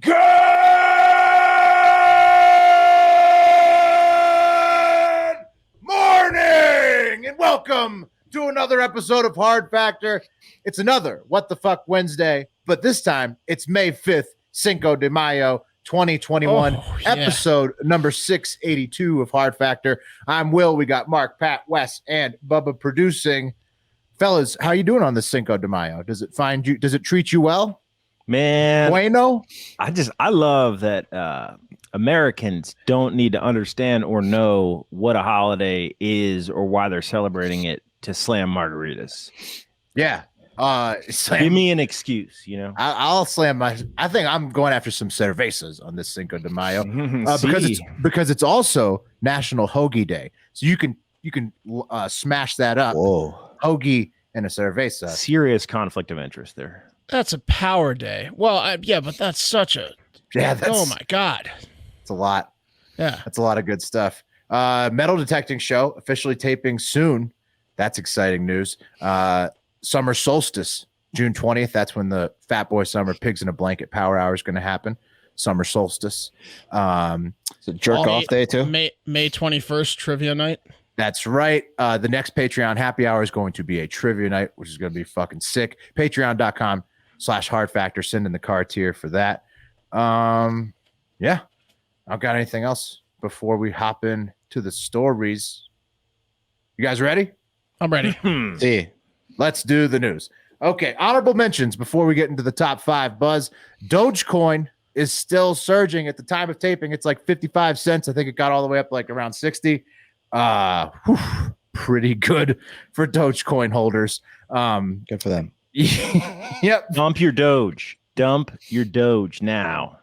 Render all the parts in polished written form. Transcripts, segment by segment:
Good morning and welcome to another episode of Hard Factor. It's another What the Fuck Wednesday, but this time it's May 5th, Cinco de Mayo, 2021, episode number 682 of Hard Factor. I'm Will. We got Mark, Pat, Wes, and Bubba producing. Fellas, how you doing on this Cinco de Mayo? Does it treat you well? Man, bueno? I love that Americans don't need to understand or know what a holiday is or why they're celebrating it to slam margaritas. Yeah. Give me an excuse, you know. I'll slam I think I'm going after some cervezas on this Cinco de Mayo because it's also National Hoagie Day. So you can smash that up. Whoa. Hoagie and a cerveza. Serious conflict of interest there. That's a power day. Well, yeah, but that's such a... oh, my God. It's a lot. Yeah. That's a lot of good stuff. Metal detecting show officially taping soon. That's exciting news. Summer solstice, June 20th. That's when the Fat Boy Summer Pigs in a Blanket Power Hour is going to happen. Summer solstice. So jerk off day too? May 21st, trivia night. That's right. The next Patreon happy hour is going to be a trivia night, which is going to be fucking sick. Patreon.com/Hard Factor. Send in the card tier for that. Yeah. I don't got anything else before we hop in to the stories. You guys ready? I'm ready. See. Let's do the news. Okay. Honorable mentions before we get into the top five. Buzz, Dogecoin is still surging at the time of taping. It's like 55 cents. I think it got all the way up like around 60. Pretty good for Dogecoin holders. Good for them. Yep. Dump your Doge now.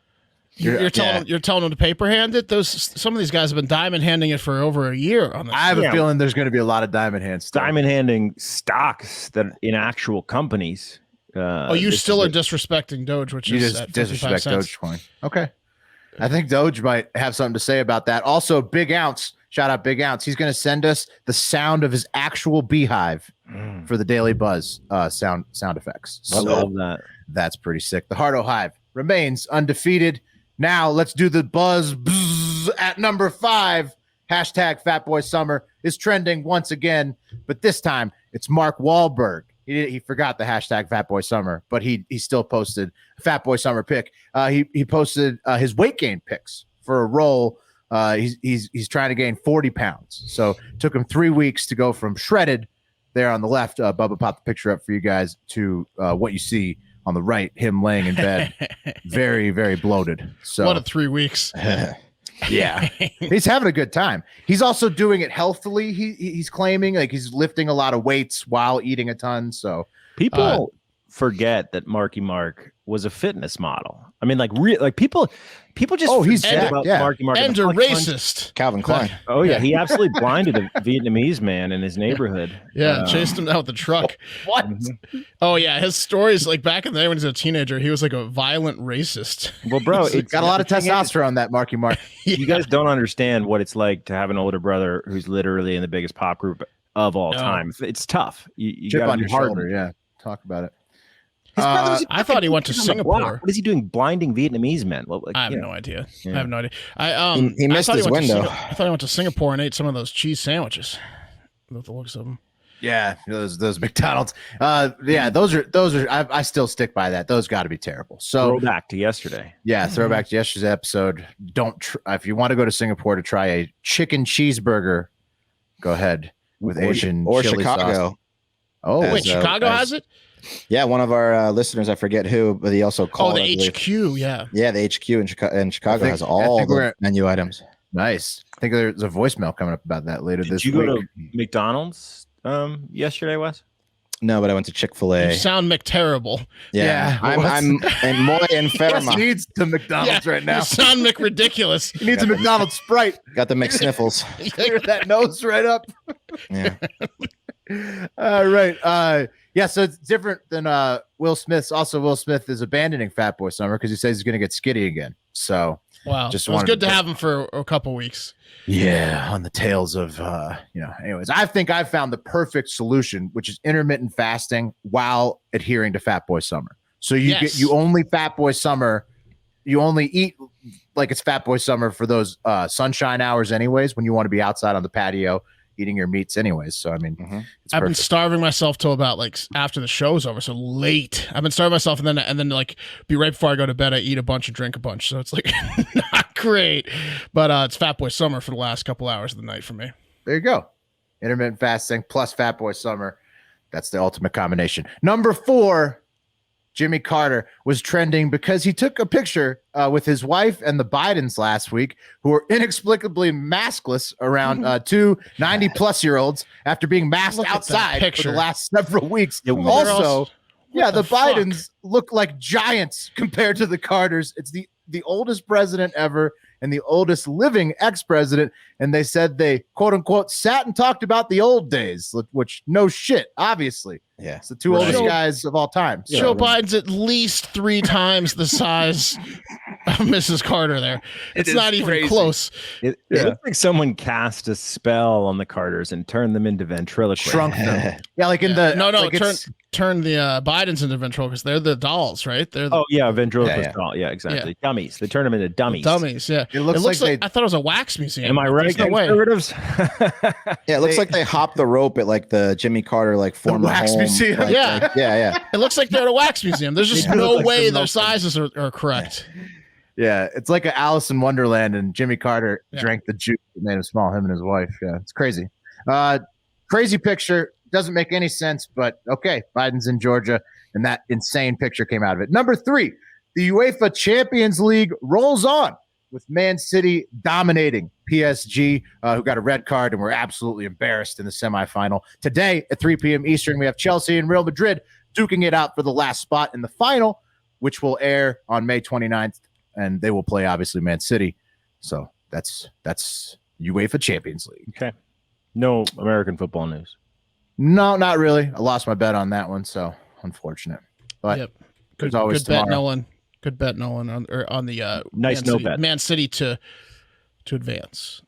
You're telling them to paper hand it. Some of these guys have been diamond handing it for over a year on this. I have a feeling there's going to be a lot of diamond hands. Diamond handing stocks that in actual companies. You still are disrespecting Doge, which you is just at disrespect 55 cents. Dogecoin. Okay. I think Doge might have something to say about that. Also, Big Ounce. Shout out Big Ounce. He's going to send us the sound of his actual beehive for the Daily Buzz sound effects. I love that. That's pretty sick. The Hardo Hive remains undefeated. Now let's do the buzz at number 5. Hashtag Fatboy Summer is trending once again, but this time it's Mark Wahlberg. He forgot the hashtag Fatboy Summer, but he still posted a Fatboy Summer pic. He posted his weight gain pics for a role. He's trying to gain 40 pounds. So it took him 3 weeks to go from shredded there on the left. Bubba popped the picture up for you guys to what you see on the right, him laying in bed, very, very bloated. So what a 3 weeks. Yeah, he's having a good time. He's also doing it healthily. He's claiming like he's lifting a lot of weights while eating a ton. So people forget that Marky Mark was a fitness model. I mean, people just he's forget about Marky Mark and a racist. Calvin Klein. Oh yeah, he absolutely blinded a Vietnamese man in his neighborhood. Yeah, chased him out with the truck. What? Oh yeah, his stories like back in the day when he was a teenager, he was like a violent racist. Well, bro, it's got a lot of testosterone. That Marky Mark. You guys don't understand what it's like to have an older brother who's literally in the biggest pop group of all time. It's tough. You Chip got on your shoulder. Yeah, talk about it. I thought he went to Singapore. What is he doing blinding Vietnamese men? Well, I have no idea. Yeah. I have no idea. He missed his window. I thought he went to Singapore and ate some of those cheese sandwiches. With the looks of them. Yeah, those McDonald's. Yeah, those are. I still stick by that. Those got to be terrible. So throwback to yesterday. Yeah, throwback to yesterday's episode. If you want to go to Singapore to try a chicken cheeseburger, go ahead with Asian or chili Chicago. Sauce. Oh, wait, Chicago has it? Yeah, one of our listeners, I forget who, but he also called. Oh, the HQ, yeah. Yeah, the HQ in Chicago has all the menu items. Nice. I think there's a voicemail coming up about that later this week. Did you go to McDonald's yesterday, Wes? No, but I went to Chick-fil-A. You sound McTerrible. Yeah. I'm muy enferma. Wes needs the McDonald's right now. You sound McRidiculous. He needs a McDonald's Sprite. Got the McSniffles. Clear that nose right up. Yeah. Right. Yeah, so it's different than Will Smith's. Also, Will Smith is abandoning Fatboy Summer because he says he's going to get skinny again. So, wow, just it was good to have him for a couple weeks. Yeah, on the tails of, anyways, I think I found the perfect solution, which is intermittent fasting while adhering to Fatboy Summer. So you only Fatboy Summer you only eat like it's Fat Boy Summer for those sunshine hours anyways, when you want to be outside on the patio eating your meats anyways. So, I mean, it's I've been perfect. starving myself till about like after the show's over. So late. I've been starving myself and then like be right before I go to bed, I eat a bunch and drink a bunch. So it's like not great, but it's Fat Boy Summer for the last couple hours of the night for me. There you go. Intermittent fasting plus Fat Boy Summer. That's the ultimate combination. Number 4, Jimmy Carter was trending because he took a picture with his wife and the Bidens last week, who were inexplicably maskless around 2 90-plus-year-olds after being masked Look at that outside for picture. the last several weeks. It was- Also, What the fuck? Bidens look like giants compared to the Carters. It's the oldest president ever and the oldest living ex-president, and they said they quote-unquote sat and talked about the old days, which no shit, obviously. Yeah. It's the 2 oldest guys of all time. Joe Biden's at least 3 times the size of Mrs. Carter there. It's is not even crazy. close. It looks like someone cast a spell on the Carters and turned them into ventriloquist. Shrunk them. Yeah, like in the No, like turn the Bidens into ventriloquists. They're the dolls, right? They're the Oh yeah, ventriloquist Yeah. doll. Yeah, exactly. Dummies. They turn them into dummies. dummies. Yeah, It looks like they- I thought it was a wax museum. Am I right, There's no way. conservatives? Yeah, it looks like they hopped the rope at like the Jimmy Carter like former wax home. museum. like- Yeah. like- yeah. It looks like they're at a wax museum. There's just They do no look like way they're their melting. sizes are correct. Yeah, it's like an Alice in Wonderland, and Jimmy Carter Yeah. drank the juice that made him small, him and his wife. Yeah, it's crazy. Crazy picture. Doesn't make any sense, but okay. Biden's in Georgia, and that insane picture came out of it. Number 3, the UEFA Champions League rolls on with Man City dominating PSG, who got a red card and were absolutely embarrassed in the semifinal. Today at 3 p.m. Eastern, we have Chelsea and Real Madrid duking it out for the last spot in the final, which will air on May 29th, and they will play, obviously, Man City. So that's UEFA Champions League. Okay. No American football news. No, not really. I lost my bet on that one, so unfortunate. But Yep. there's always good bet, tomorrow. Nolan. Good bet, Nolan, on the Nice Man no City, bet. Man City to advance.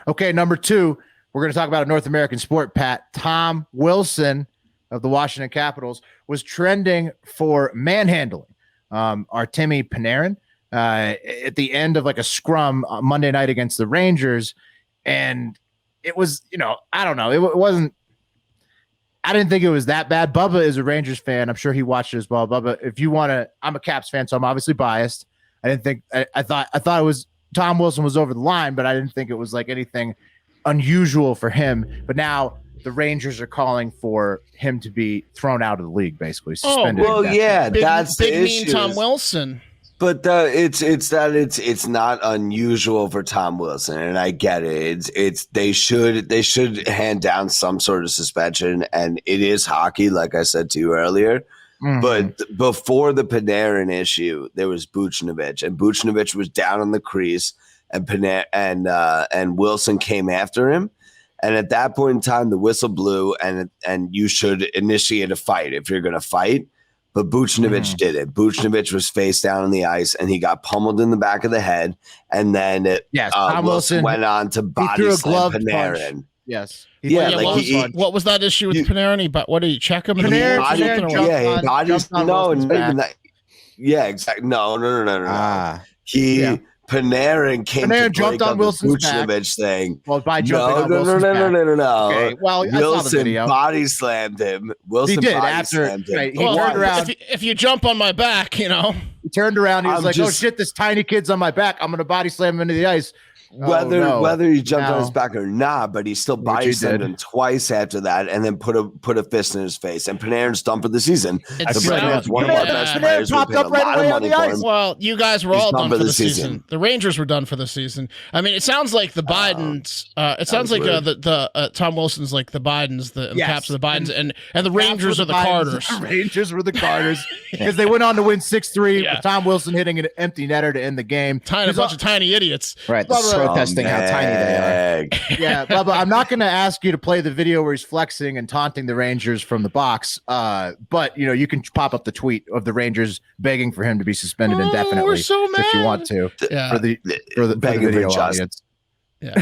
Okay, number 2, we're going to talk about a North American sport, Pat. Tom Wilson of the Washington Capitals was trending for manhandling our Timmy Panarin at the end of like a scrum on Monday night against the Rangers. And it was, I don't know. It wasn't, I didn't think it was that bad. Bubba is a Rangers fan. I'm sure he watched it as well. Bubba, if you want to, I'm a Caps fan, so I'm obviously biased. I didn't think, I thought it was Tom Wilson was over the line, but I didn't think it was like anything unusual for him. But now the Rangers are calling for him to be thrown out of the league, basically suspended. Well, yeah, Big, that's the big mean issue Tom is- Wilson. But it's not unusual for Tom Wilson, and I get it. They should hand down some sort of suspension, and it is hockey, like I said to you earlier. Mhm. But before the Panarin issue, there was Buchnevich, and Buchnevich was down on the crease, and and Wilson came after him. And at that point in time, the whistle blew, and you should initiate a fight if you're going to fight. But Buchnevich did it. Buchnevich was face down on the ice, and he got pummeled in the back of the head. And then Yes, Tom Wilson went on to body threw a slam glove Panarin. punch. Yes. Yeah, Yeah, like what was that issue with Panarin? But what did he check him? Panarin- Body- Panarin Panarin jumped yeah, on- he bodies. jumped on No, Wilson's not even back. that. Yeah, exactly. No. Ah, He Panarin came Panarin to jumped break on up the Wilson's back. Buchnevich thing. Well, by No, jumping on Wilson's back. no. Okay, well, I saw the Wilson video. body slammed him. Wilson He did body after- slammed him. right, he Well, turned around. If you jump on my back, He turned around. He was I'm like, "Oh just- shit, this tiny kid's on my back. I'm gonna body slam him into the ice." Whether he jumped No. on his back or not, but he still Which body he slammed did. him twice after that, and then put a fist in his face. And Panarin's done for the season. It I feel like sounds- that's one of our yeah. best Panarin players. We popped paid a up right lot of away on money the for ice. him. Well, you guys were He's all done done for for the the season. season. The Rangers were done for the season. I mean, it sounds like the Bidens. It sounds was like weird. the Tom Wilson's like the Bidens, the Yes. Caps are the Bidens, and the Rangers are the Carters. The Rangers were the Carters because they went on to win 6-3 Yeah. with Tom Wilson hitting an empty netter to end the game. Tiny, a He's bunch all- of tiny idiots. right. Bubba- Protesting how tiny they are. Yeah, Bubba, I'm not going to ask you to play the video where he's flexing and taunting the Rangers from the box, but you can pop up the tweet of the Rangers begging for him to be suspended Oh, indefinitely we're so if you mad. want to Yeah. for the Begging for video justice. audience. Yeah.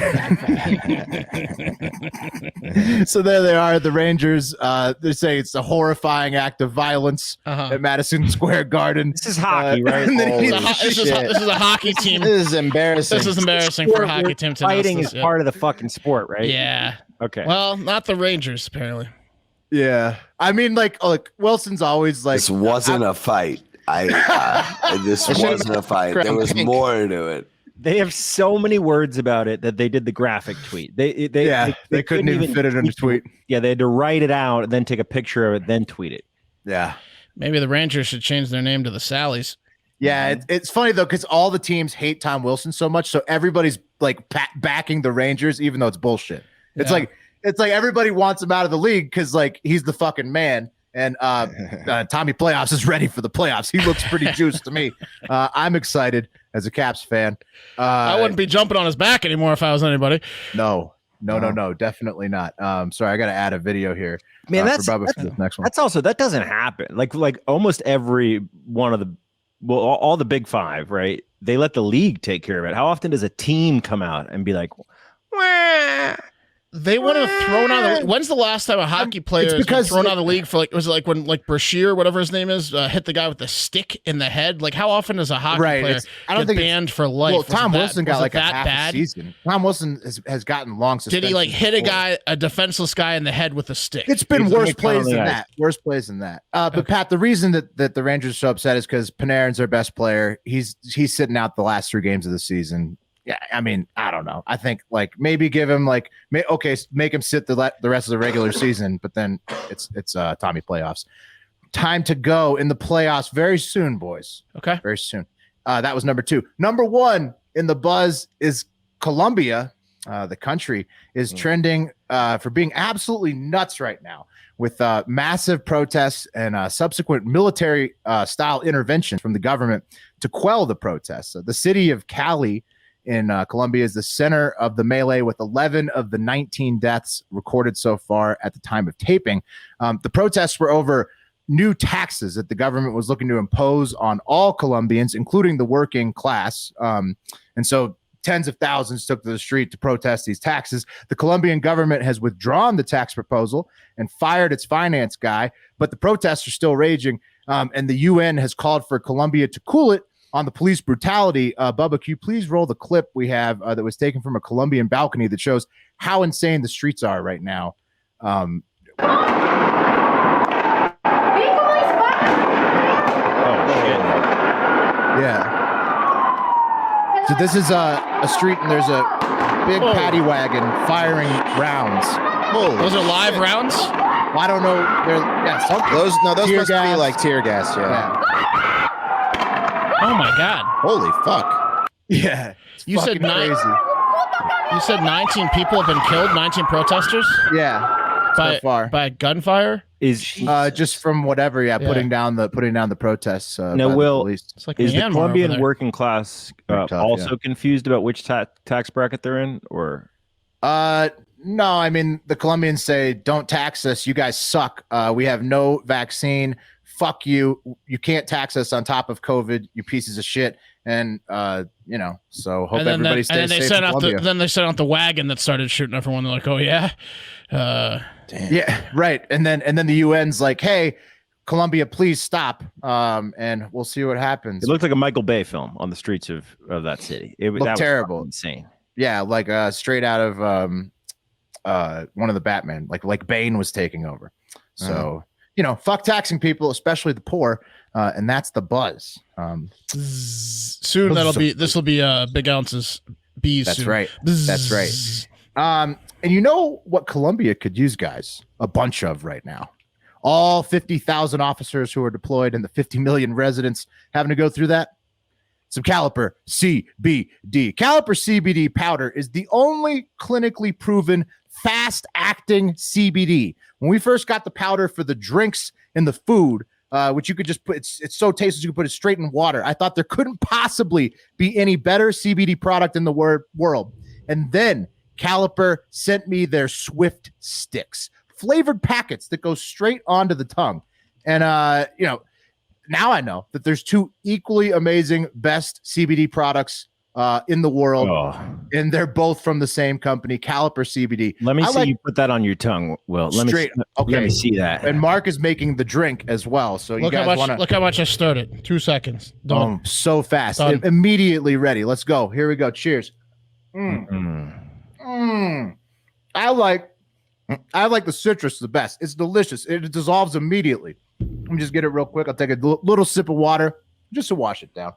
So there they are, the Rangers. They say it's a horrifying act of violence at Madison Square Garden. This is hockey, right? And then Holy he- This is a hockey team. This is embarrassing. This is embarrassing for a hockey team to Fighting announce is this, part of the fucking sport, right? Yeah. Okay. Well, not the Rangers, apparently. Yeah, I mean, like Wilson's always like, This wasn't a fight. This wasn't a fight. There was more to it. They have so many words about it that they did the graphic tweet. They couldn't even fit it in a tweet. Yeah, they had to write it out and then take a picture of it, then tweet it. Yeah. Maybe the Rangers should change their name to the Sallies. Yeah, it's funny though, because all the teams hate Tom Wilson so much, so everybody's like backing the Rangers, even though it's bullshit. It's like everybody wants him out of the league because like he's the fucking man, and Tommy Playoffs is ready for the playoffs. He looks pretty juiced to me. I'm excited as a Caps fan. I wouldn't be jumping on his back anymore if I was anybody. No, definitely not. Sorry, I got to add a video here. Man, for Bubba for this next one. That's also, that doesn't happen. Like almost every one of the, well, all the big five, right? They let the league take care of it. How often does a team come out and be like, wah? They want to thrown out of the. When's the last time a hockey player has been thrown out of the league for like? Was it like when like Brashear, whatever his name is, hit the guy with the stick in the head? Like how often does a hockey player get banned for life? Well, Tom Wilson got like that half bad? a season. Tom Wilson has gotten long suspension. Did he like hit a defenseless guy in the head with a stick? It's been worse plays than that. Worse plays than that. But Pat, the reason that the Rangers are so upset is because Panarin's their best player. He's sitting out the last 3 games of the season. Yeah, I mean, I don't know. I think like maybe give him like make him sit the rest of the regular season, but then it's Tommy playoffs. Time to go in the playoffs very soon, boys. Okay, very soon. That was number 2. Number 1 in the buzz is Colombia. The country is trending for being absolutely nuts right now with massive protests and subsequent military style intervention from the government to quell the protests. So the city of Cali in Colombia is the center of the melee with 11 of the 19 deaths recorded so far at the time of taping. The protests were over new taxes that the government was looking to impose on all Colombians, including the working class. And so tens of thousands took to the street to protest these taxes. The Colombian government has withdrawn the tax proposal and fired its finance guy, but the protests are still raging. And the UN has called for Colombia to cool it on the police brutality. Bubba, can you please roll the clip we have that was taken from a Colombian balcony that shows how insane the streets are right now? Yeah. So this is a street, and there's a big paddy wagon firing rounds. Those are live rounds? Well, I don't know. Those must gas. be like tear gas. Yeah. Oh my God! Holy fuck! Yeah. You said crazy. You said 19 people have been killed. 19 protesters. Yeah. So far by gunfire. Is just from whatever, putting down the protests. No, Will, it's like is the Myanmar Colombian working class also yeah. confused about which tax bracket they're in, or? No, I mean the Colombians say, "Don't tax us. You guys suck. We have no vaccine. Fuck you. You can't tax us on top of COVID. You pieces of shit." And so hope everybody stays safe. Then they sent out the wagon that started shooting everyone. They're like, "Oh yeah." Damn. Yeah, right. And then the UN's like, "Hey, Colombia, please stop." And we'll see what happens. It looked like a Michael Bay film on the streets of that city. It looked terrible, insane. Yeah, like straight out of one of the Batman. Like Bane was taking over. So fuck taxing people, especially the poor. And that's the buzz. Soon this will be Big Ounce's bees. That's soon. right. That's right. And you know what Colombia could use, guys? A bunch of right now. All 50,000 officers who are deployed and the 50 million residents having to go through that. Some Caliper CBD. Caliper CBD powder is the only clinically proven fast-acting CBD. When we first got the powder for the drinks and the food, which you could just put, it's so tasteless you can put it straight in water. I thought there couldn't possibly be any better CBD product in the world. And then Caliper sent me their Swift Sticks, flavored packets that go straight onto the tongue. And now I know that there's 2 equally amazing best CBD products in the world, Oh. and they're both from the same company, Caliper CBD. Let me I see like you put that on your tongue. Well, let straight. let me see that. And Mark is making the drink as well. So you Look guys want to look how much I stirred it. 2 seconds. Done. so fast. Done. Immediately ready. Let's go. Here we go. Cheers. I like the citrus the best. It's delicious. It dissolves immediately. Let me just get it real quick. I'll take a little sip of water just to wash it down.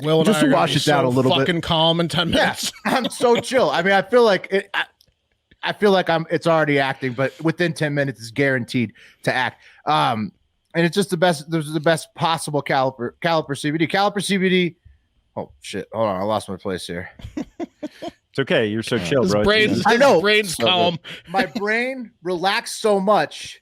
Will and Just I to are gonna wash be it down so a little bit. fucking calm in 10 Yeah, minutes. I'm so chill. I mean, I feel like it's already acting, but within 10 minutes it's guaranteed to act. And it's just the best. There's the best possible caliper CBD. Caliper CBD. Oh shit! Hold on, I lost my place here. It's okay. You're so chill, His bro. brain's, I know. his brain's So calm. My brain relaxed so much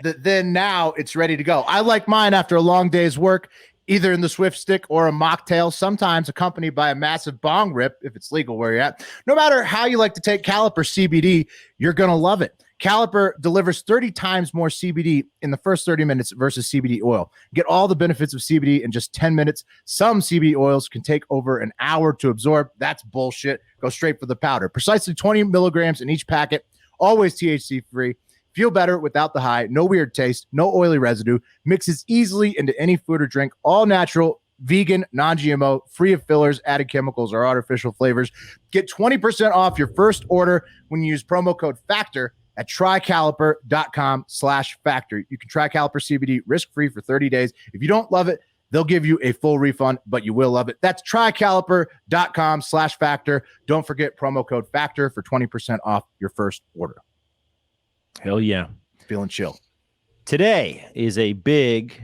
that then now it's ready to go. I like mine after a long day's work, either in the Swift stick or a mocktail, sometimes accompanied by a massive bong rip if it's legal where you're at. No matter how you like to take Caliper CBD, you're going to love it. Caliper delivers 30 times more CBD in the first 30 minutes versus CBD oil. Get all the benefits of CBD in just 10 minutes. Some CBD oils can take over an hour to absorb. That's bullshit. Go straight for the powder. Precisely 20 milligrams in each packet, always THC free. Feel better without the high. No weird taste, no oily residue. Mixes easily into any food or drink. All natural, vegan, non-GMO, free of fillers, added chemicals, or artificial flavors. Get 20% off your first order when you use promo code FACTOR at trycaliper.com/factor. You can try Caliper CBD risk-free for 30 days. If you don't love it, they'll give you a full refund, but you will love it. That's trycaliper.com/factor. Don't forget promo code FACTOR for 20% off your first order. Hell yeah. Feeling chill. Today is a big,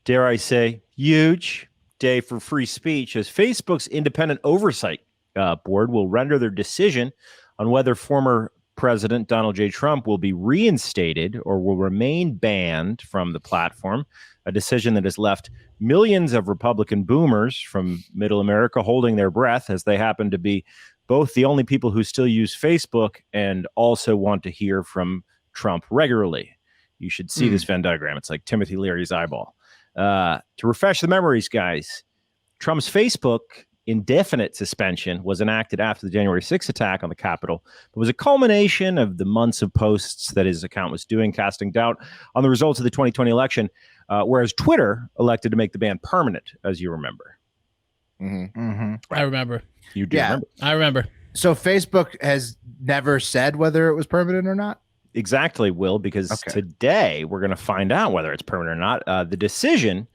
dare I say, huge day for free speech as Facebook's independent oversight board will render their decision on whether former President Donald J. Trump will be reinstated or will remain banned from the platform, a decision that has left millions of Republican boomers from middle America holding their breath as they happen to be both the only people who still use Facebook and also want to hear from Trump regularly. You should see this Venn diagram. It's like Timothy Leary's eyeball. To refresh the memories, guys, Trump's Facebook indefinite suspension was enacted after the January 6th attack on the Capitol. It was a culmination of the months of posts that his account was doing, casting doubt on the results of the 2020 election, whereas Twitter elected to make the ban permanent, as you remember. I remember. You do remember. I remember. So Facebook has never said whether it was permanent or not? Exactly, Will, because today we're going to find out whether it's permanent or not. The decision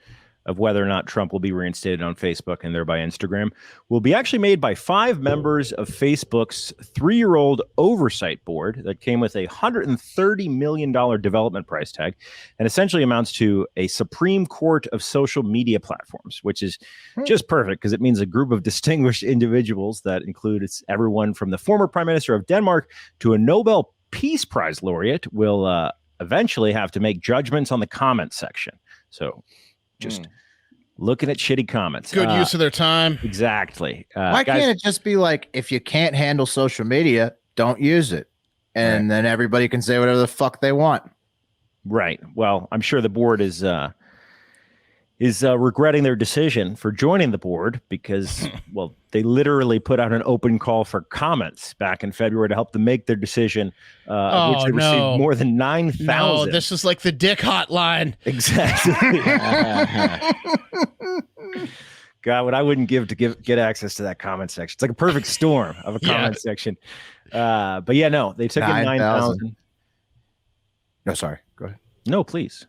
of whether or not Trump will be reinstated on Facebook and thereby Instagram will be actually made by 5 members of Facebook's 3-year-old oversight board that came with a $130 million development price tag and essentially amounts to a Supreme Court of social media platforms, which is just perfect because it means a group of distinguished individuals that includes everyone from the former Prime Minister of Denmark to a Nobel Peace Prize laureate will eventually have to make judgments on the comment section. So just looking at shitty comments. Good use of their time. Exactly. Why guys, can't it just be like, if you can't handle social media, don't use it? And then everybody can say whatever the fuck they want. Right. Well, I'm sure the board is regretting their decision for joining the board because, well, they literally put out an open call for comments back in February to help them make their decision, which they received more than 9,000. No, this is like the dick hotline. Exactly. God, what I wouldn't give to get access to that comment section. It's like a perfect storm of a comment section. But yeah, no, they took in 9,000. No, sorry. Go ahead. No, please.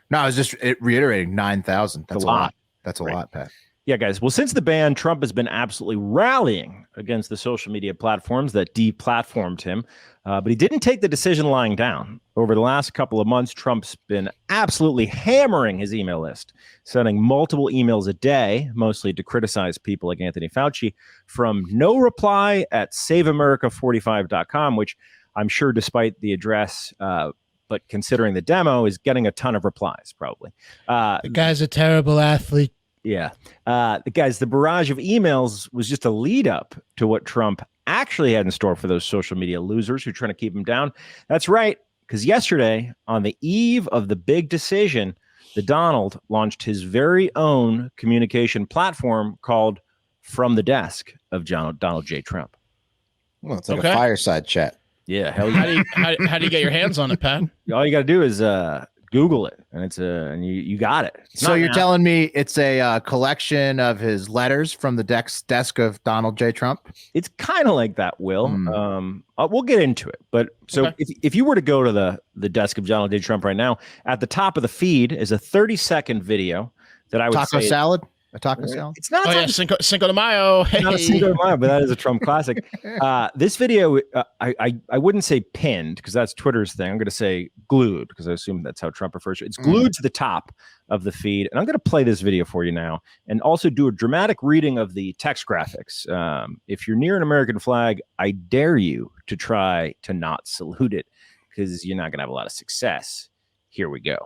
No, I was just reiterating 9,000. That's a lot. That's a lot, Pat. Yeah, guys. Well, since the ban, Trump has been absolutely rallying against the social media platforms that deplatformed him. But he didn't take the decision lying down. Over the last couple of months, Trump's been absolutely hammering his email list, sending multiple emails a day, mostly to criticize people like Anthony Fauci, from no reply at saveamerica45.com, which I'm sure, despite the address, but considering the demo, is getting a ton of replies, probably. The guy's a terrible athlete. Yeah. Guys, the barrage of emails was just a lead up to what Trump actually had in store for those social media losers who are trying to keep him down. That's right. Because yesterday, on the eve of the big decision, the Donald launched his very own communication platform called from the desk of Donald J. Trump. Well, it's like Okay. a fireside chat. Yeah, hell How yeah. do you how do you get your hands on it, Pat? All you got to do is Google it, and it's and you got it. It's So not you're now. telling me it's a collection of his letters from the desk of Donald J. Trump? It's kind of like that, Will. Hmm. We'll get into it. But so Okay. if you were to go to the desk of Donald J. Trump right now, at the top of the feed is a 30-second video that I would Taco say salad? A taco salad? it's not Oh yeah, Cinco de Mayo. Hey. not a Cinco de Mayo, but that is a Trump classic. This video, I wouldn't say pinned because that's Twitter's thing. I'm going to say glued because I assume that's how Trump refers to it. It's glued to the top of the feed. And I'm going to play this video for you now and also do a dramatic reading of the text graphics. If you're near an American flag, I dare you to try to not salute it because you're not going to have a lot of success. Here we go.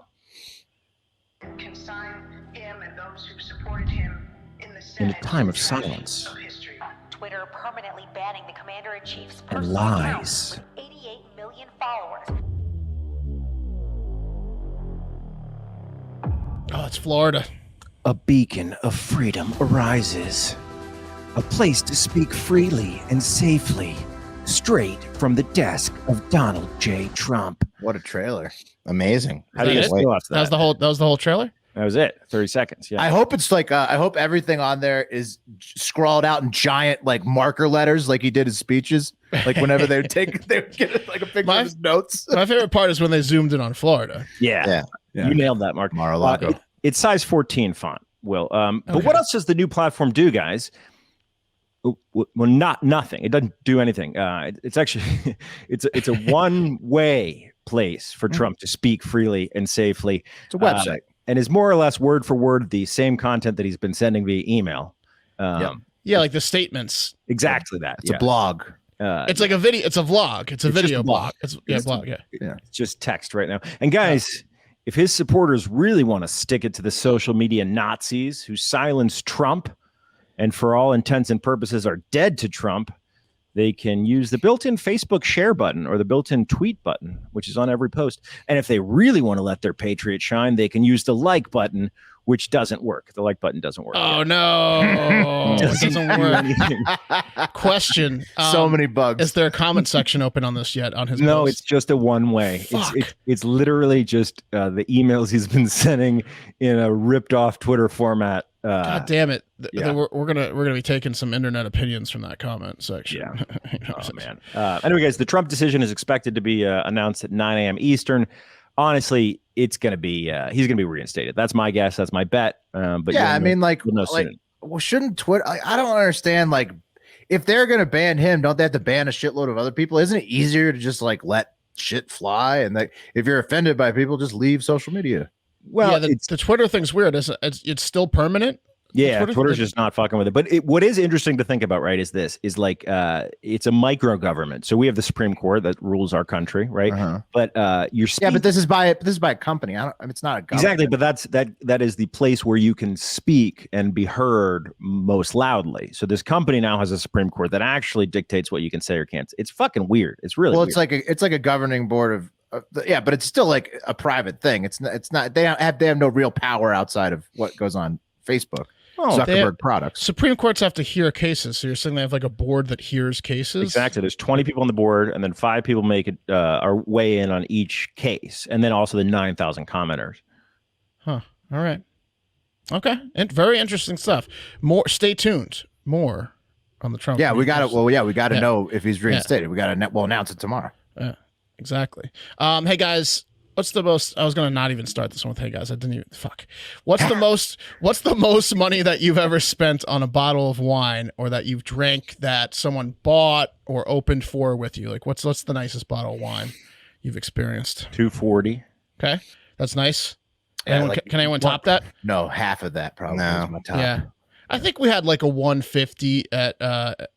Consign him and those who supported him in the In a Senate time of to the trash silence of history. Twitter permanently banning the commander-in-chief's and personal account lies. with 88 million followers. Oh, it's Florida. A beacon of freedom arises. A place to speak freely and safely, straight from the desk of Donald J. Trump. What a trailer. Amazing. How do you That guys it? feel after That was that? the whole trailer. That was it. 30 seconds. Yeah. I hope it's like I hope everything on there is scrawled out in giant like marker letters like he did his speeches. Like whenever they would get like a picture My- of his notes. My favorite part is when they zoomed in on Florida. yeah. Yeah. You nailed that, Mark. Mar-a-Lago. It's size 14 font, Will. But Okay. what else does the new platform do, guys? Well, nothing. It doesn't do anything. It's actually it's a one-way place for Trump to speak freely and safely. It's a website. And is more or less word for word the same content that he's been sending via email. Yep. Yeah, like the statements. Exactly that. It's a blog. It's like a video. It's a vlog. It's a It's just video a blog. blog. It's blog. Yeah. It's just text right now. And guys, if his supporters really want to stick it to the social media Nazis who silenced Trump and for all intents and purposes are dead to Trump, they can use the built-in Facebook share button or the built-in tweet button, which is on every post. And if they really want to let their patriot shine, they can use the like button, which doesn't work. The like button doesn't work. Oh no, it doesn't work. Question: So many bugs. Is there a comment section open on this yet? On his No, post? it's just a one way. Fuck. It's literally just the emails he's been sending in a ripped off Twitter format. God damn it! yeah. We're gonna be taking some internet opinions from that comment section. Yeah. You know, Oh, man. Anyway, guys, the Trump decision is expected to be announced at 9 a.m. Eastern. Honestly, it's going to be he's going to be reinstated. That's my guess. That's my bet. But yeah, I mean, like, you'll know like soon. well, shouldn't Twitter? I don't understand. Like, if they're gonna ban him, don't they have to ban a shitload of other people? Isn't it easier to just like let shit fly? And like, if you're offended by people, just leave social media. Well, yeah, the Twitter thing's weird. It's still permanent. yeah, Twitter- Twitter's just not fucking with it. But what is interesting to think about, right, is this is like it's a micro government. So we have the Supreme Court that rules our country, right? Uh-huh. But you're Yeah, but this is by a company. I mean, it's not a government. exactly. But that is the place where you can speak and be heard most loudly. So this company now has a Supreme Court that actually dictates what you can say or can't. It's fucking weird. It's really Well, weird. it's like a governing board of yeah, but it's still like a private thing. It's not they have no real power outside of what goes on Facebook. Oh, Zuckerberg products. Supreme Courts have to hear cases. So you're saying they have like a board that hears cases? Exactly. There's 20 people on the board, and then 5 people make it are weigh in on each case, and then also the 9,000 commenters. Huh. All right. Okay. And very interesting stuff. More. Stay tuned. More on the Trump. Yeah, we got it. news. Well, yeah, we got to Yeah. know if he's reinstated. We got to we'll announce it tomorrow. Exactly. Hey guys, what's the most? I was gonna not even start this one with hey guys. I didn't even. Fuck. What's the most money that you've ever spent on a bottle of wine, or that you've drank that someone bought or opened for with you? Like, what's the nicest bottle of wine you've experienced? 240. Okay, that's nice. Yeah, Anyone, like can anyone top that? No, half of that probably No. is my top. Yeah. I think we had like a 150 at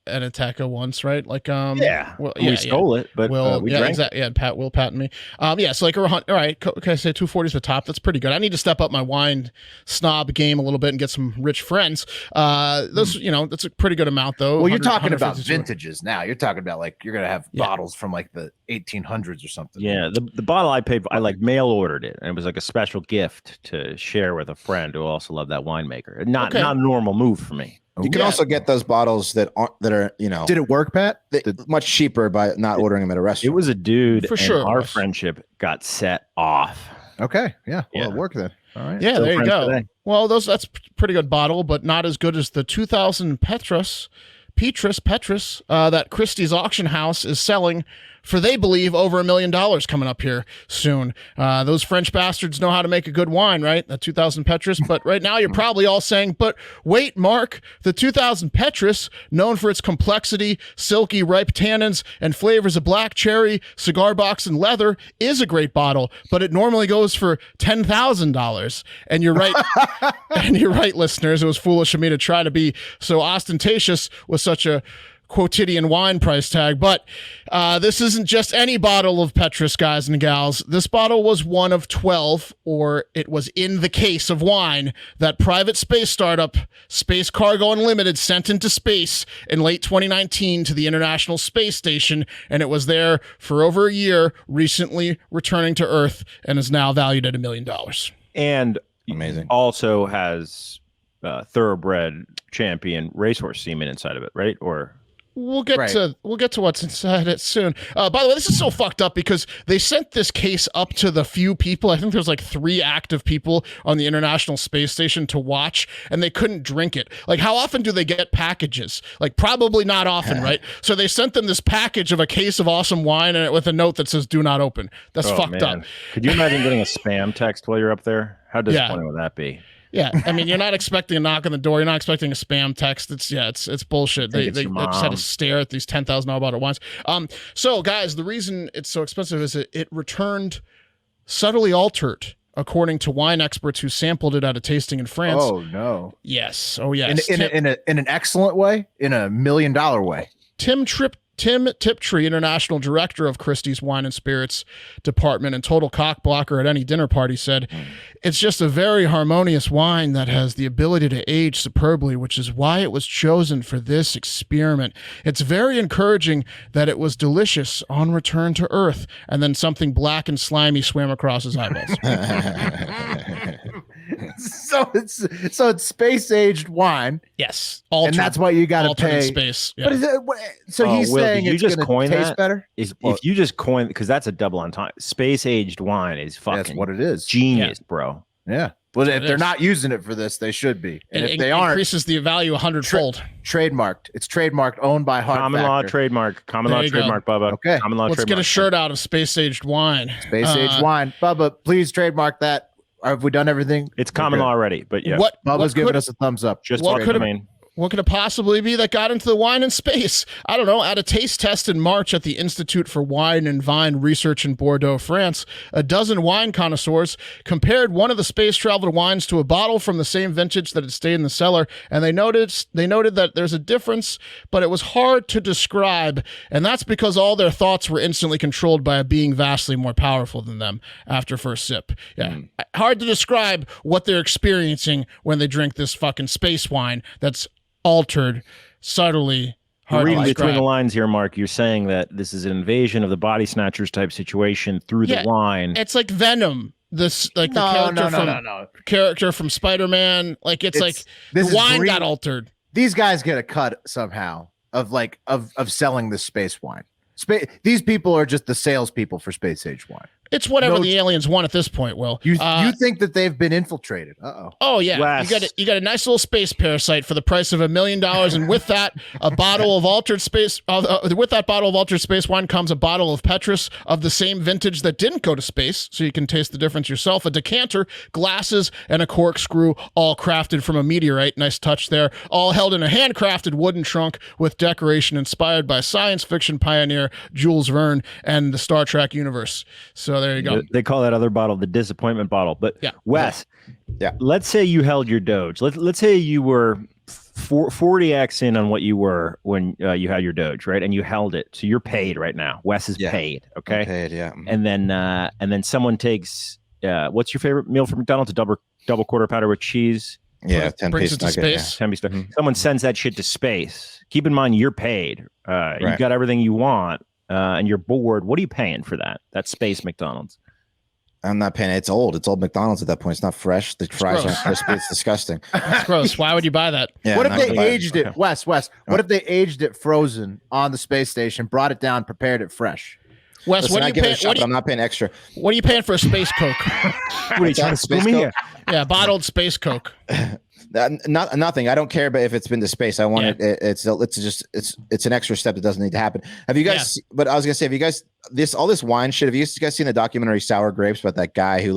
Ateca once, right? Like Yeah. well, we stole it, but Will, we yeah, drank. exactly. Yeah, Will, Pat, and me. Yeah, so like, all right, okay, say 240 is the top. That's pretty good. I need to step up my wine snob game a little bit and get some rich friends. Those, that's a pretty good amount, though. Well, you're 100 talking about 152. vintages now. You're talking about like you're gonna have Yeah. bottles from like the 1800s or something. Yeah, the bottle I paid, I like mail ordered it, and it was like a special gift to share with a friend who also loved that winemaker. Not Okay. not a normal move for me. You can also get those bottles that are Did it work, Pat? much cheaper by not ordering them at a It restaurant. was a dude. For and sure it our was. friendship got set off. Okay. Yeah. Well, Yeah. it worked then. All right. Yeah, Still there you friends go. today. Well, that's pretty good bottle, but not as good as the 2000 Petrus that Christie's auction house is selling for, they believe, over $1 million coming up here soon. Those French bastards know how to make a good wine, right? The 2000 Petrus. But right now you're probably all saying, but wait, Mark, the 2000 Petrus, known for its complexity, silky, ripe tannins, and flavors of black cherry, cigar box, and leather, is a great bottle, but it normally goes for $10,000. And you're right. And you're right, listeners. It was foolish of me to try to be so ostentatious with such a quotidian wine price tag. But this isn't just any bottle of Petrus, guys and gals. This bottle was one of 12, or it was in the case of wine, that private space startup Space Cargo Unlimited sent into space in late 2019 to the International Space Station, and it was there for over a year, recently returning to Earth, and is now valued at $1 million. And Amazing. also has thoroughbred champion racehorse semen inside of it, right? Or We'll get to what's inside it soon. By the way, this is so fucked up because they sent this case up to the few people. I think there's like 3 active people on the International Space Station to watch, and they couldn't drink it. Like, how often do they get packages? Like, probably not often, right? So they sent them this package of a case of awesome wine and with a note that says "Do not open." That's fucked up. Could you imagine getting a spam text while you're up there? How disappointing would that be? Yeah, I mean, you're not expecting a knock on the door. You're not expecting a spam text. It's bullshit. They it's your just had mom. to stare at these $10,000 bottle wines. So guys, the reason it's so expensive is it returned subtly altered, according to wine experts who sampled it at a tasting in France. Oh no. Yes. Oh yes. In an excellent way, in a $1 million way. Tim Tiptree, international director of Christie's Wine and Spirits Department and total cock blocker at any dinner party, said, "It's just a very harmonious wine that has the ability to age superbly, which is why it was chosen for this experiment. It's very encouraging that it was delicious on return to Earth." And then something black and slimy swam across his eyeballs. So it's space aged wine, Yes. and that's what you got to altered in pay. space. Yeah. But so he's Will, saying did you it's just going coin to taste that? better. If you just coin, because that's a double entendre. Space aged wine is fucking That's what it is. genius, bro. Yeah. Well, if it they're is. not using it for this, they should be. And It if they aren't, increases the value 100-fold. trademarked. It's trademarked, owned by Hard Common law Factor. trademark. Common There law you go. trademark, Bubba. Okay. Common law Let's trademark. get a shirt out of space aged wine. Space aged wine. Bubba, please trademark that. Have we done everything? It's common law already, but yeah. Bubba's giving us a thumbs up. Just what fucking could have- domain. What could it possibly be that got into the wine in space? I don't know. At a taste test in March at the Institute for Wine and Vine Research in Bordeaux, France, a dozen wine connoisseurs compared one of the space traveled wines to a bottle from the same vintage that had stayed in the cellar, and they noted that there's a difference, but it was hard to describe, and that's because all their thoughts were instantly controlled by a being vastly more powerful than them after first sip. Yeah, hard to describe what they're experiencing when they drink this fucking space wine that's altered subtly. Hard to Reading between describe. the lines here, Mark, you're saying that this is an invasion of the body snatchers type situation through the wine. It's like Venom. This like the character from Spider-Man. Like it's like this the is wine green- got altered. These guys get a cut somehow of selling the space wine. These people are just the salespeople for space age wine. It's whatever the aliens want at this point, Will. You think that they've been infiltrated? Oh yeah, Wes. you got a nice little space parasite for the price of $1 million, and with that, a bottle of altered space. With that bottle of altered space wine comes a bottle of Petrus of the same vintage that didn't go to space, so you can taste the difference yourself. A decanter, glasses, and a corkscrew, all crafted from a meteorite. Nice touch there. All held in a handcrafted wooden trunk with decoration inspired by science fiction pioneer Jules Verne and the Star Trek universe. So there you go. They call that other bottle the disappointment bottle. But Yeah. Wes, Yeah. let's say you held your Doge. Let's say you were 40x in on what you were when you had your Doge, right? And you held it. So you're paid right now. Wes is Yeah. paid. Okay. Paid, yeah. And then someone takes what's your favorite meal from McDonald's? A double quarter pounder with cheese. Yeah, 10 brings piece it to nugget. space. 10 piece stuff. Someone sends that shit to space. Keep in mind you're paid. You've Right. got everything you want, and you're bored. What are you paying for that? That space McDonald's. I'm not paying. It's old. It's old McDonald's at that point. It's not fresh. The fries gross. aren't crispy. It's disgusting. That's gross. Why would you buy that? Yeah, What I'm if not they gonna buy aged it, Wes? What if they aged it frozen on the space station, brought it down, prepared it fresh? Wes, Listen, what are I you give it a paying? shot, but I'm not paying extra. What are you paying for a space Coke? What are you trying to Space screw me here? Yeah, bottled space Coke. Nothing. I don't care, but if it's been to space, I want it. It's an extra step that doesn't need to happen. Have you guys? But I was gonna say, have you guys all this wine shit? Have you guys seen the documentary Sour Grapes about that guy who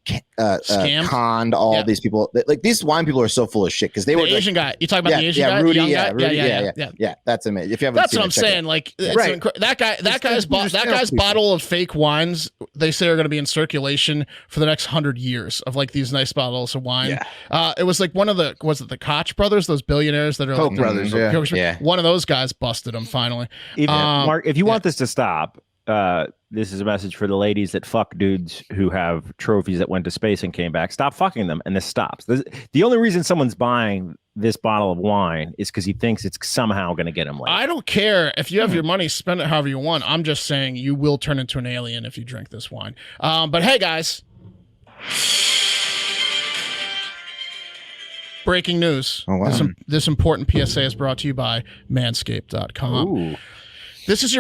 Scammed? conned all these people? Like these wine people are so full of shit because they were The Asian guy. You talking about the Asian guy? Rudy, the young guy? Rudy, yeah. That's amazing. If you haven't, That's seen what I'm it, check it saying. out. Like, it's Right. that guy's bottle of fake wines. They say are going to be in circulation for the next 100 years of like these nice bottles of wine. Yeah. It was like one of the the Koch brothers, those billionaires that are Koch like, brothers, yeah. One of those guys busted him finally. Mark, if you want this to stop, this is a message for the ladies that fuck dudes who have trophies that went to space and came back. Stop fucking them, and this stops. The only reason someone's buying this bottle of wine is because he thinks it's somehow going to get him laid. I don't care if you have your money, spend it however you want. I'm just saying you will turn into an alien if you drink this wine. But hey, guys. Breaking news. Oh, wow. This important PSA is brought to you by manscaped.com. Ooh. This is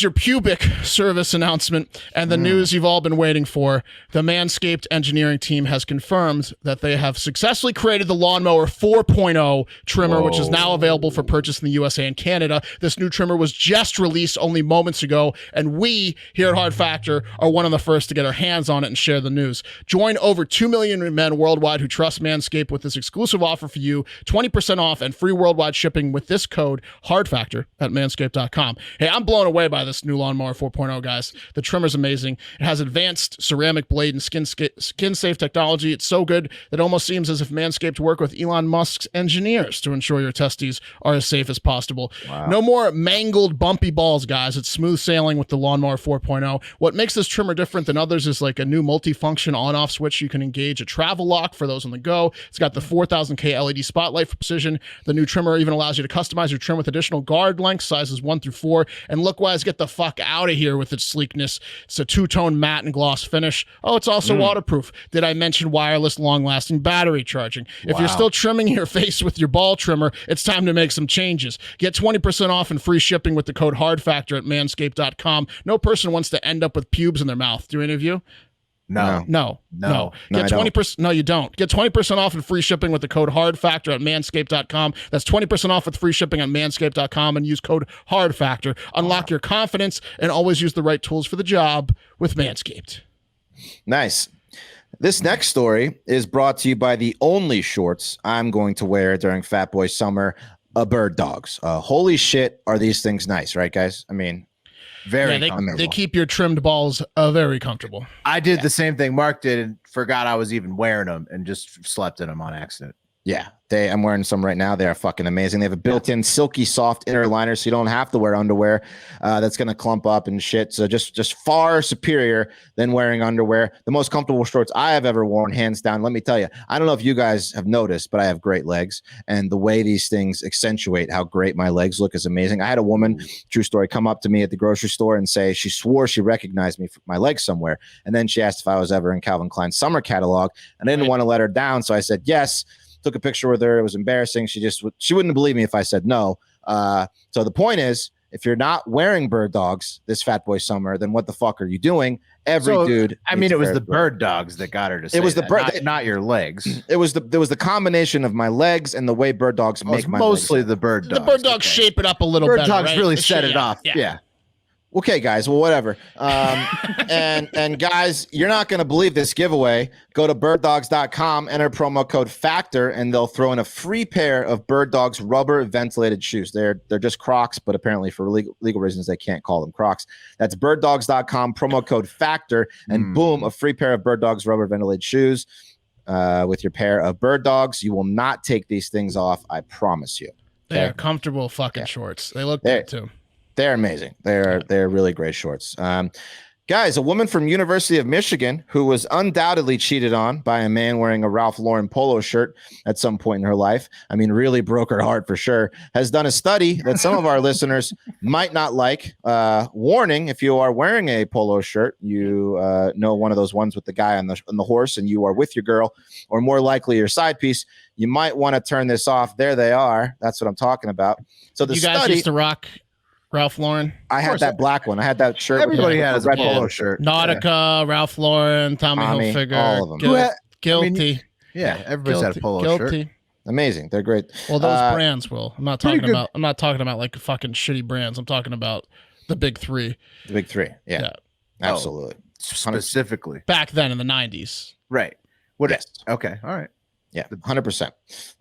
your pubic service announcement and the news you've all been waiting for. The Manscaped engineering team has confirmed that they have successfully created the Lawnmower 4.0 trimmer, which is now available for purchase in the USA and Canada. This new trimmer was just released only moments ago, and we here at Hard Factor are one of the first to get our hands on it and share the news. Join over 2 million men worldwide who trust Manscaped with this exclusive offer for you, 20% off and free worldwide shipping with this code HARDFACTOR at manscaped.com. Hey, I'm blown away by this new Lawnmower 4.0, guys. The trimmer's amazing. It has advanced ceramic blade and skin-safe technology. It's so good that it almost seems as if Manscaped worked with Elon Musk's engineers to ensure your testes are as safe as possible. Wow. No more mangled, bumpy balls, guys. It's smooth sailing with the Lawnmower 4.0. What makes this trimmer different than others is like a new multi-function on-off switch. You can engage a travel lock for those on the go. It's got the 4000K LED spotlight for precision. The new trimmer even allows you to customize your trim with additional guard lengths, sizes 1 through 4. And look-wise, get the fuck out of here with its sleekness. It's a two-tone matte and gloss finish. Oh, it's also waterproof. Did I mention wireless, long-lasting battery charging? If you're still trimming your face with your ball trimmer, it's time to make some changes. Get 20% off and free shipping with the code HARDFACTOR at manscaped.com. No person wants to end up with pubes in their mouth. Do any of you? No. Get 20%. No, you don't. Get 20% off and free shipping with the code HARDFACTOR at manscaped.com. That's 20% off with free shipping at manscaped.com and use code HARDFACTOR. Unlock your confidence and always use the right tools for the job with Manscaped. Nice. This next story is brought to you by the only shorts I'm going to wear during Fat Boy Summer, Bird Dogs. Holy shit, are these things nice, right, guys? I mean, very comfortable. They keep your trimmed balls very comfortable. I did the same thing Mark did and forgot I was even wearing them and just slept in them on accident. Yeah, I'm wearing some right now. They are fucking amazing. They have a built-in silky soft inner liner, so you don't have to wear underwear that's going to clump up and shit. So just far superior than wearing underwear. The most comfortable shorts I have ever worn, hands down. Let me tell you, I don't know if you guys have noticed, but I have great legs, and the way these things accentuate how great my legs look is amazing. I had a woman, true story, come up to me at the grocery store and say she swore she recognized me from my legs somewhere, and then she asked if I was ever in Calvin Klein's summer catalog, and I didn't want to let her down, so I said yes. Took a picture with her. It was embarrassing. She wouldn't believe me if I said no. So the point is, if you're not wearing Bird Dogs this Fat Boy Summer, then what the fuck are you doing? Dude. I mean, it was the Bird Dogs that got her to say that, not your legs. There was the combination of my legs and the way Bird Dogs make my mostly legs. The Bird Dogs. The Bird Dogs shape it up a little Bird better. Dogs right? really set it off. Yeah. Okay, guys. Well, whatever. And guys, you're not going to believe this giveaway. Go to birddogs.com, enter promo code FACTOR, and they'll throw in a free pair of Bird Dogs rubber ventilated shoes. They're just Crocs, but apparently for legal reasons, they can't call them Crocs. That's birddogs.com, promo code FACTOR, and boom, a free pair of Bird Dogs rubber ventilated shoes with your pair of Bird Dogs. You will not take these things off. I promise you. They're comfortable fucking shorts. They look good too. They're amazing. They're really great shorts. Guys, a woman from University of Michigan who was undoubtedly cheated on by a man wearing a Ralph Lauren Polo shirt at some point in her life, I mean, really broke her heart for sure, has done a study that some of our listeners might not like. Warning, if you are wearing a polo shirt, you know one of those ones with the guy on the horse and you are with your girl, or more likely your side piece, you might want to turn this off. There they are. That's what I'm talking about. So the You guys study, used to rock Ralph Lauren? I had that black one. I had that shirt. Everybody with had the a red polo shirt. Nautica, Ralph Lauren, Tommy Hilfiger. all of them. Guilty. Yeah, everybody's had a polo Guilty. shirt. Amazing. They're great. Well, those brands will. I'm not Pretty talking good. about. I'm not talking about like fucking shitty brands. I'm talking about the big three. The big three. Yeah. Yeah. Absolutely. Specifically. Back then in the 90s. Right. What? Yes. Okay. All right. Yeah, 100%.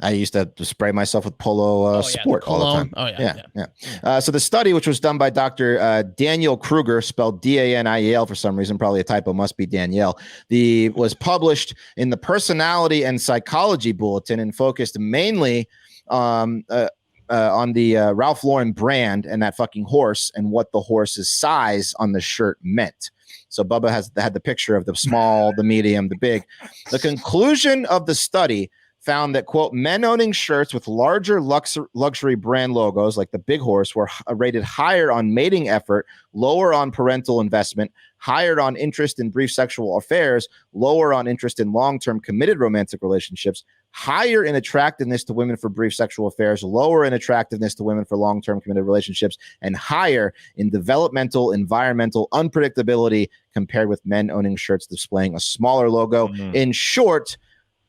I used to spray myself with Polo Sport all the time. Oh, yeah. So the study, which was done by Dr. Daniel Kruger, spelled Daniel for some reason, probably a typo, must be Danielle, was published in the Personality and Psychology Bulletin and focused mainly on the Ralph Lauren brand and that fucking horse and what the horse's size on the shirt meant. So Bubba had the picture of the small, the medium, the big. The conclusion of the study found that, quote, men owning shirts with larger luxury brand logos like the big horse were rated higher on mating effort, lower on parental investment, higher on interest in brief sexual affairs, lower on interest in long-term committed romantic relationships, higher in attractiveness to women for brief sexual affairs, lower in attractiveness to women for long-term committed relationships, and higher in developmental, environmental unpredictability compared with men owning shirts displaying a smaller logo. In short,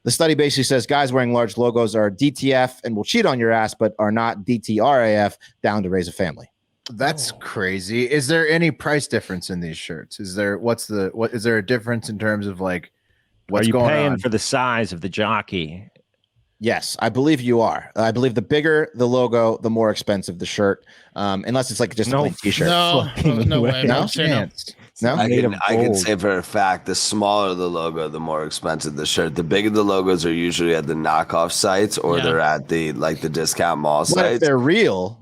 the study basically says guys wearing large logos are DTF and will cheat on your ass, but are not DTRAF, down to raise a family. That's crazy. Is there any price difference in these shirts? Is there is there a difference in terms of like what's Are you going paying on? for the size of the jockey? Yes, I believe you are. I believe the bigger the logo, the more expensive the shirt. Unless it's like just a plain t-shirt. No way. No? I'm saying no. Chance. No? I Made can, of I can gold. say for a fact, the smaller the logo, the more expensive the shirt. The bigger the logos are usually at the knockoff sites or Yeah. they're at the discount mall What if sites. they're real?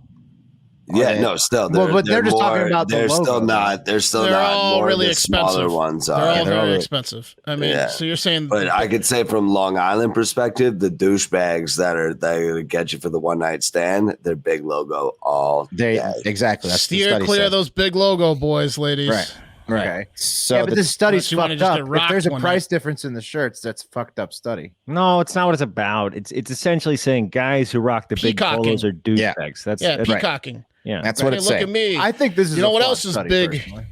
Yeah, no, still. Well, but they're just talking about the They're logo, still though. not. They're still They're not. all More really the smaller expensive. ones They're are. all they're very all really- expensive. I mean, Yeah. so you're saying, But I could say from Long Island perspective, the douchebags that get you for the one night stand, they're big logo all day. Exactly. That's the steer study clear said. of those big logo boys, ladies. Right. Right. Okay. So Yeah, but the- this study's unless you wanna fucked just up. get If rocked there's a one price difference in the shirts, that's a fucked up study. No, it's not what it's about. It's essentially saying guys who rock the big Peacocking. polos are Yeah. douchebags. That's Yeah, that's- peacocking. yeah. that's Hey, what it's look saying. at me. I think this is You know a what flawed else is study, big? personally.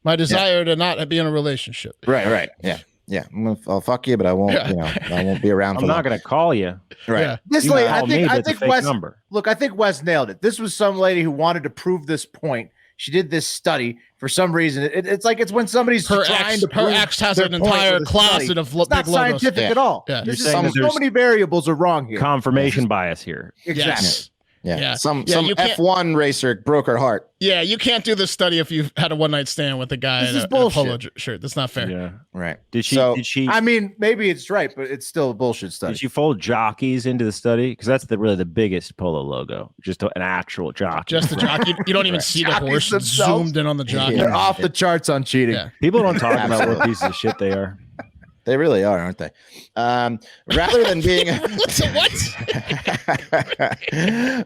My desire to not be in a relationship. Right. Yeah. Yeah. I'll fuck you, but I won't, I won't be around for I'm not long. going to call you. Right. Yeah. This You lady, call me, but I it's a think fake Wes. number. Look, I think Wes nailed it. This was some lady who wanted to prove this point. She did this study for some reason. It's like it's when somebody's Her trying ex, to her prove ex has their an point entire with a closet study. of It's not big logos. scientific at all. Yeah. This You're is saying that so there's many variables are wrong here. Confirmation bias here. Yes. Yeah. Yeah. Some Yeah, you can't- F1 racer broke her heart. Yeah, you can't do this study if you've had a one night stand with a guy This in is a bullshit. polo shirt. That's not fair. Yeah. Right. Did she? So- did she? I mean, maybe it's right, but it's still a bullshit study. Did she fold jockeys into the study? Because that's really the biggest polo logo. Just an actual jockey. Just the jockey. You don't even see the Jockeys horse themselves. zoomed in on the jockey. They're off the charts on cheating. Yeah. People don't talk about what Absolutely. pieces of shit they are. They really are, aren't they? Rather than being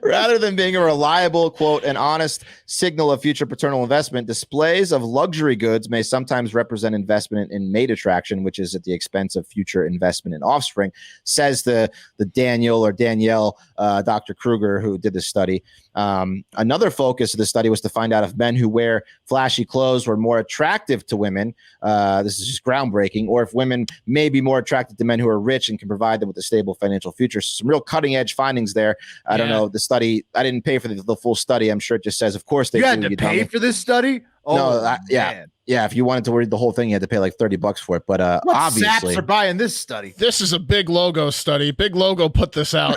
rather than being a reliable, quote, and honest signal of future paternal investment, displays of luxury goods may sometimes represent investment in mate attraction, which is at the expense of future investment in offspring, says the Daniel or Danielle, Dr. Kruger, who did this study. Another focus of the study was to find out if men who wear flashy clothes were more attractive to women. This is just groundbreaking. Or if women may be more attracted to men who are rich and can provide them with a stable financial future. Some real cutting edge findings there. I don't know the study. I didn't pay for the full study. I'm sure it just says, of course they You do. had to you pay dummy. for this study? Oh, yeah. man. Yeah, if you wanted to read the whole thing, you had to pay like $30 for it. But What obviously, saps are buying this study? This is a big logo study. Big logo put this out.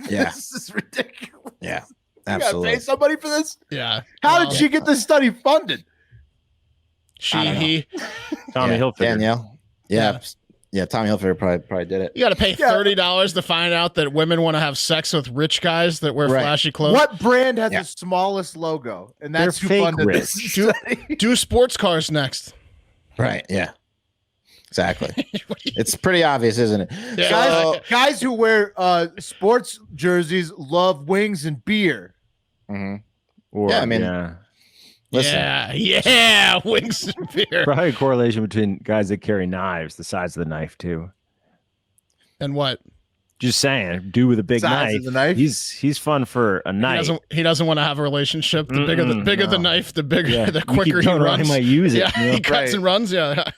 Yeah. This is ridiculous. yeah, You gotta absolutely. pay somebody for this? Yeah. How Well, did she get this study funded? She, I don't know. he. Tommy Yeah, Hilfiger. Danielle. Yeah. Yeah, Tommy Hilfiger probably did it. You got to pay $30 to find out that women want to have sex with rich guys that wear flashy clothes. What brand has the smallest logo? And that's who fake funded rich. this. Do sports cars next. Right. Yeah. Exactly. It's pretty obvious, isn't it? Yeah. Guys who wear sports jerseys love wings and beer. Mhm. Or, Yeah, I mean, listen. Yeah, wings and beer. probably a correlation between guys that carry knives, the size of the knife too. And what? Just saying, dude with a big Size knife. of the knife? He's fun for a night. He doesn't want to have a relationship. The bigger the knife, the bigger, Yeah, the you quicker keep he telling her I runs. might use it. Yeah, you know? he cuts and runs. Yeah,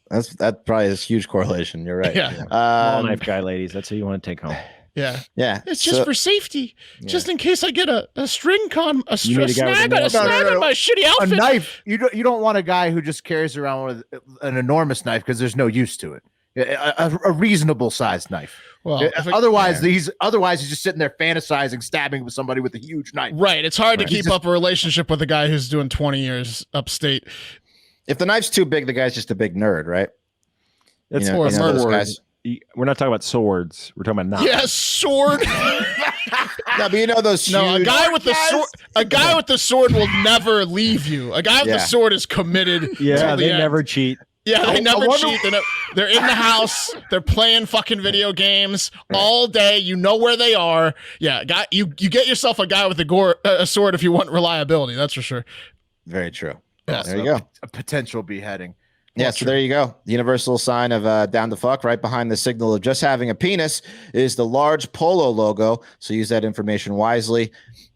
That probably is a huge correlation. You're right. Yeah. Small knife guy, ladies. That's who you want to take home. yeah. Yeah. It's just for safety, just in case I get a string con, a You need a guy with a snag knife. on my shitty A outfit. knife. You don't want a guy who just carries around with an enormous knife because there's no use to it. A reasonable sized knife. Well, Otherwise he's just sitting there fantasizing, stabbing with somebody with a huge knife. right. It's hard to He's keep just- up a relationship with a guy who's doing 20 years upstate. If the knife's too big, the guy's just a big nerd, right? That's You know those swords. guys. We're not talking about swords. We're talking about knives. Yes, sword. No, but you know those huge. No, a guy with the sword. A guy with the sword will never leave you. A guy with the sword is committed. Yeah, till the they end. never cheat. Yeah, they I never wonder- cheat. They're in the house. They're playing fucking video games all day. You know where they are. Yeah, guy, you get yourself a guy with a sword if you want reliability. That's for sure. Very true. Yeah. There you go. A potential beheading. Yeah, so there you go. The universal sign of down the fuck. Right behind the signal of just having a penis is the large polo logo. So use that information wisely.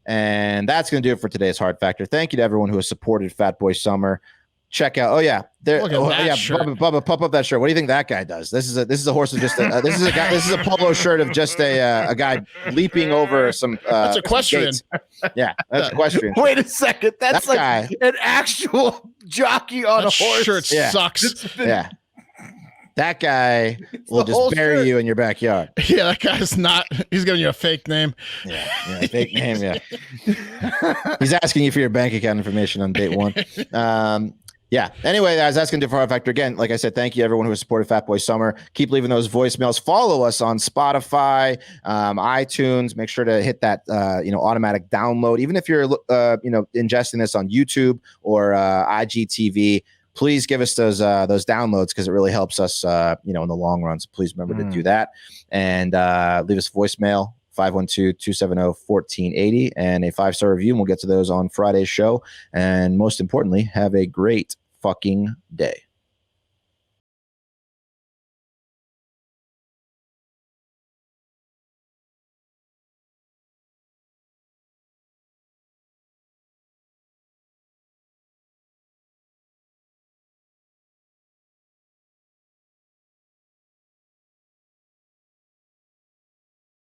And that's going to do it for today's Hard Factor. Thank you to everyone who has supported Fatboy Summer. Check out. Oh yeah, there. Look at Oh that yeah, shirt. Bubba, pop up that shirt. What do you think that guy does? This is a horse of just. This is a guy. This is a polo shirt of just a guy leaping over some. That's some equestrian. gates. Yeah, that's equestrian. Wait a second. That's That like guy. an actual jockey on That a horse. shirt Yeah. sucks. Yeah, that guy will the whole just bury shirt. you in your backyard. Yeah, that guy's not. He's giving you a fake name. Yeah, fake name. Yeah, he's asking you for your bank account information on date one. Yeah. Anyway, guys, that's going to do for Hard Factor. Again, like I said, thank you everyone who has supported Fatboy Summer. Keep leaving those voicemails. Follow us on Spotify, iTunes. Make sure to hit that automatic download. Even if you're ingesting this on YouTube or IGTV, please give us those downloads because it really helps us in the long run. So please remember to do that and leave us a voicemail. 512-270-1480 and a 5-star review. And we'll get to those on Friday's show. And most importantly, have a great fucking day.